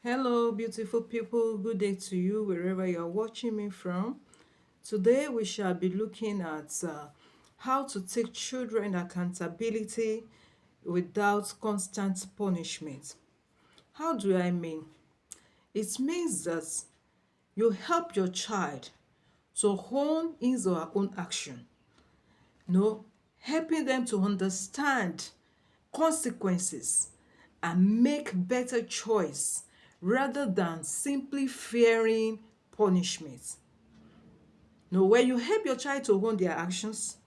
Hello, beautiful people. Good day to you, wherever you're watching me from. Today, we shall be looking at how to take children accountability without constant punishment. How do I mean? It means that you help your child to hone his or her own action. No, helping them to understand consequences and make better choice rather than simply fearing punishment. No, when you help your child to own their actions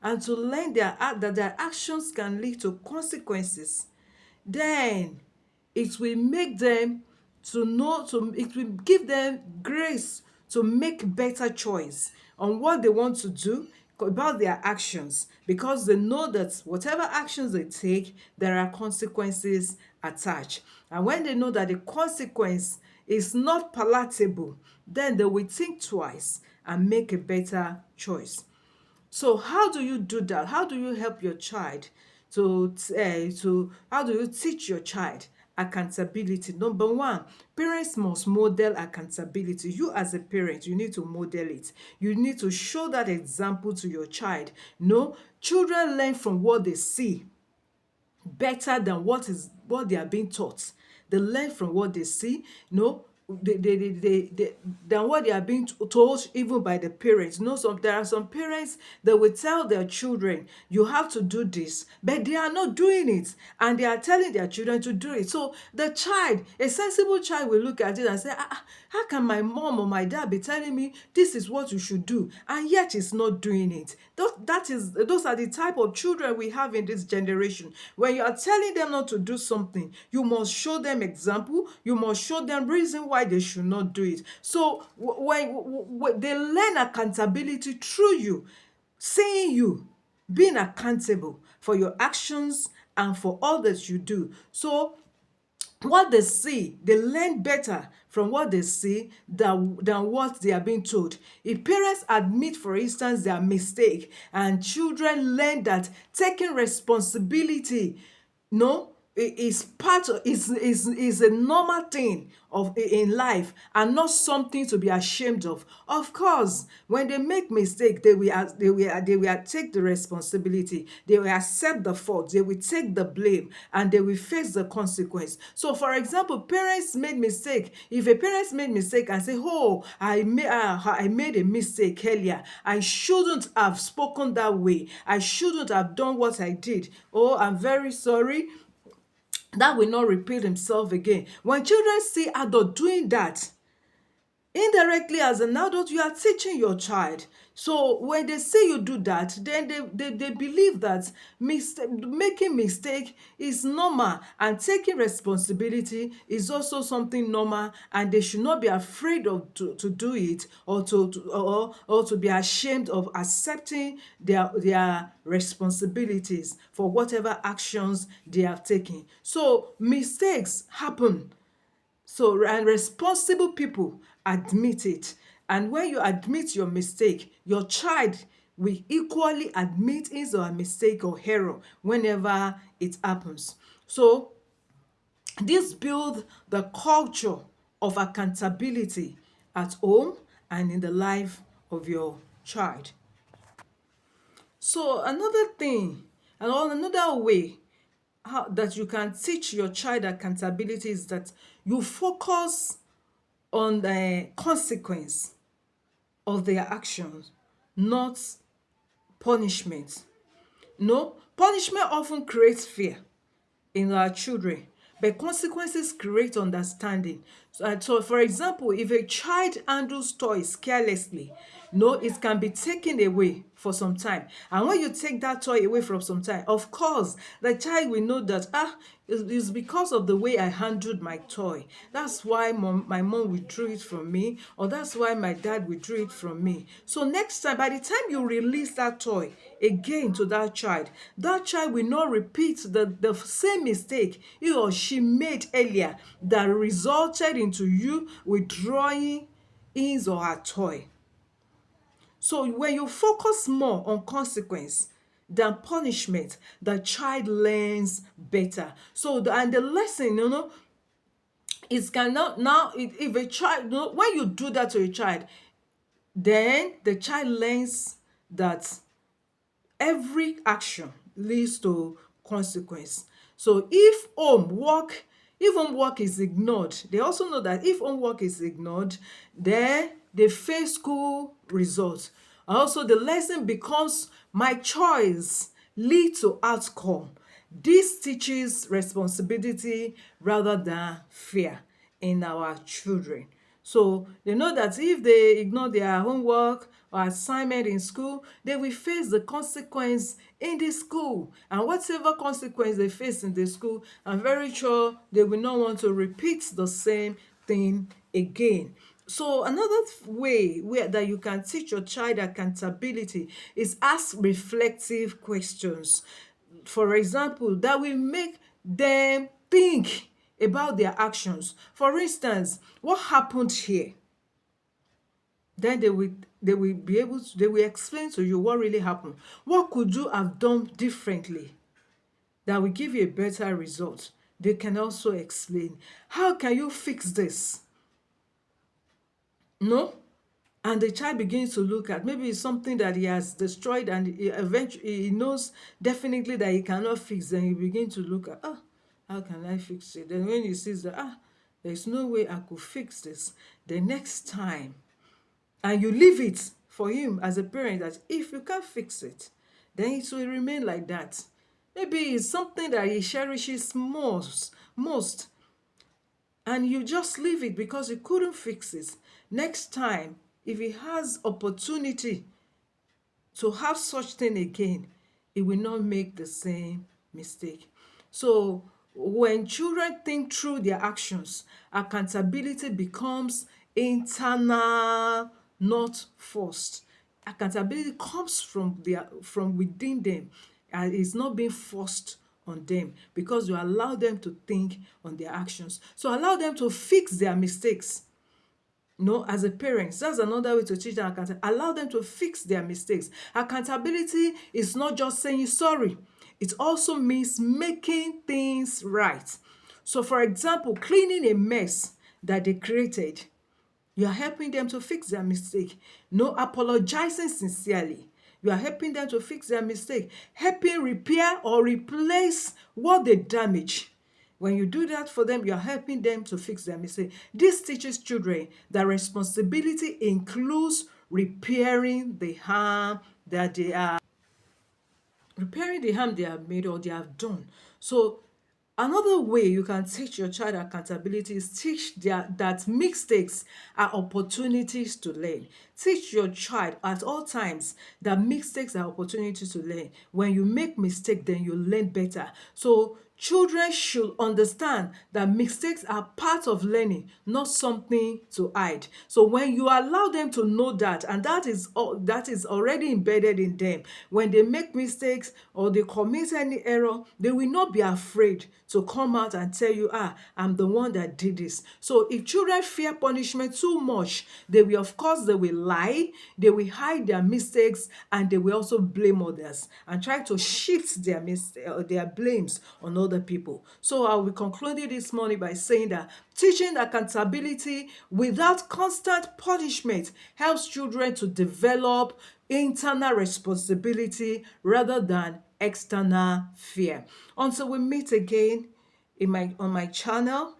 and to learn that their actions can lead to consequences, then it will make them it will give them grace to make better choice on what they want to do about their actions, because they know that whatever actions they take, there are consequences attached. And when they know that the consequence is not palatable, then they will think twice and make a better choice. So how do you do that? How do you help your child to how do you teach your child accountability? Number one, parents must model accountability. You as a parent, you need to model it. You need to show that example to your child. No, children learn from what they see better than what they are being taught. They learn from what they see, than what they are being told even by the parents. There are some parents that will tell their children, you have to do this, but they are not doing it, and they are telling their children to do it. So the child, a sensible child, will look at it and say, how can my mom or my dad be telling me this is what you should do, and yet it's not doing it? Those are the type of children we have in this generation. When you are telling them not to do something, you must show them example. You must show them reason why they should not do it. So when they learn accountability through you, seeing you being accountable for your actions and for all that you do. So what they see, they learn better from what they see than what they are being told. If parents admit, for instance, their mistake, and children learn that taking responsibility, no, is part of is a normal thing of in life and not something to be ashamed of. Of course, when they make mistake, they will take the responsibility. They will accept the fault. They will take the blame, and they will face the consequence. So, for example, parents made mistake. If a parent made mistake and say, "Oh, I made a mistake earlier. I shouldn't have spoken that way. I shouldn't have done what I did. Oh, I'm very sorry." That will not repeat himself again. When children see adult doing that, indirectly as an adult, you are teaching your child. So when they see you do that, then they believe that making mistake is normal, and taking responsibility is also something normal, and they should not be afraid of to do it, or to be ashamed of accepting their responsibilities for whatever actions they have taken. So mistakes happen, and responsible people admit it. And when you admit your mistake, your child will equally admit his or her mistake or error whenever it happens. So this builds the culture of accountability at home and in the life of your child. So another thing, and another way that you can teach your child accountability is that you focus on the consequence of their actions, not punishment. No, punishment often creates fear in our children, but consequences create understanding. So for example, if a child handles toys carelessly, no, it can be taken away for some time. And when you take that toy away from some time, of course, the child will know that it's because of the way I handled my toy. That's why my mom withdrew it from me, or that's why my dad withdrew it from me. So next time, by the time you release that toy again to that child will not repeat the same mistake he or she made earlier that resulted into you withdrawing his or her toy. So when you focus more on consequence than punishment, the child learns better. And the lesson, It cannot now, if a child, no, when you do that to a child, then the child learns that every action leads to consequence. So if homework is ignored, they also know that if homework is ignored, then they face school results. Also, the lesson becomes my choice lead to outcome. This teaches responsibility rather than fear in our children. So they know that if they ignore their homework or assignment in school, they will face the consequence in the school. And whatever consequence they face in the school, I'm very sure they will not want to repeat the same thing again. So another way where that you can teach your child accountability is ask reflective questions. For example, that will make them think about their actions. For instance, what happened here? Then they will be able to, they will explain to you what really happened. What could you have done differently that will give you a better result? They can also explain. How can you fix this? No? And the child begins to look at, maybe it's something that he has destroyed, and eventually he knows definitely that he cannot fix. Then he begins to look at, how can I fix it? Then when he sees that, there's no way I could fix this, the next time, and you leave it for him as a parent, that if you can't fix it, then it will remain like that. Maybe it's something that he cherishes most, and you just leave it because you couldn't fix it. Next time, if he has opportunity to have such thing again, he will not make the same mistake. So when children think through their actions, accountability becomes internal, not forced. Accountability comes from within them, and it's not being forced on them, because you allow them to think on their actions. So allow them to fix their mistakes. No, as a parent, that's another way to teach them accountability. Allow them to fix their mistakes. Accountability is not just saying sorry, it also means making things right. So, for example, cleaning a mess that they created, you are helping them to fix their mistake. No, apologizing sincerely, you are helping them to fix their mistake. Helping repair or replace what they damage. When you do that for them, you are helping them to fix their mistake. This teaches children that responsibility includes repairing the harm they have made or they have done. So another way you can teach your child accountability is teach that mistakes are opportunities to learn. Teach your child at all times that mistakes are opportunities to learn. When you make mistake, then you learn better. So children should understand that mistakes are part of learning, not something to hide. So when you allow them to know that, and that is already embedded in them, when they make mistakes or they commit any error, they will not be afraid to come out and tell you, I'm the one that did this. So if children fear punishment too much, they will lie, they will hide their mistakes, and they will also blame others and try to shift their blames on other people. So I will conclude it this morning by saying that teaching accountability without constant punishment helps children to develop internal responsibility rather than external fear. Until we meet again on my channel,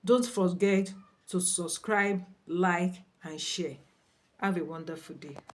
don't forget to subscribe, like, and share. Have a wonderful day.